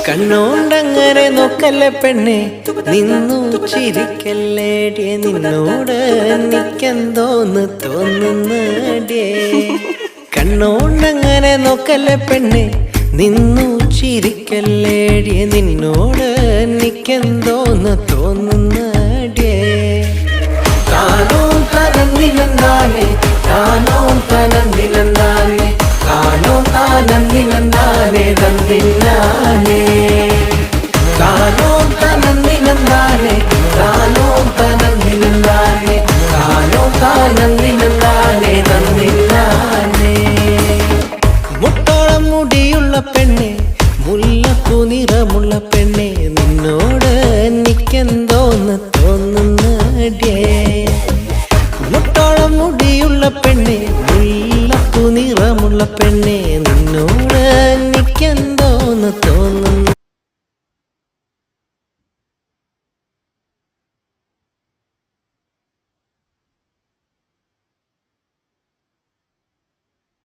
കണ്ണോണ്ടങ്ങനെ നോക്കല്ലേ പെണ്ണെ, നിന്നു ചിരിക്കല്ലേടിയെ, നിന്നോട് എനിക്കെന്തോന്ന് തോന്നുന്നടിയേ. കണ്ണോണ്ടങ്ങനെ നോക്കല്ലേ പെണ്ണെ, നിന്നു ചിരിക്കല്ലേടിയെ, നിന്നോട് എനിക്കെന്തോന്ന് തോന്നുന്നടിയേ. താനോ തനന്നിലെന്താനേ, താനോ തനന്നിലെന്താനേ, താനോ താനന്നിലെന്താനേ തന്നില്ലാനേ. താനോ തനന്നിലെന്താനേ, താനോ തനന്നിലെന്താനേ, താനോ താനന്നിലെന്താനേ തന്നില്ലാനേ. മുട്ടോളം മുടിയുള്ള പെണ്ണെ, മുല്ലപ്പൂ നിറമുള്ള പെണ്ണെ, നിന്നോട് എനിക്കെന്തോന്ന് തോന്നുന്നടിയേ. മുട്ടോളം മുടിയുള്ള പെണ്ണെ, മുല്ലപ്പൂ നിറമുള്ള പെണ്ണെ,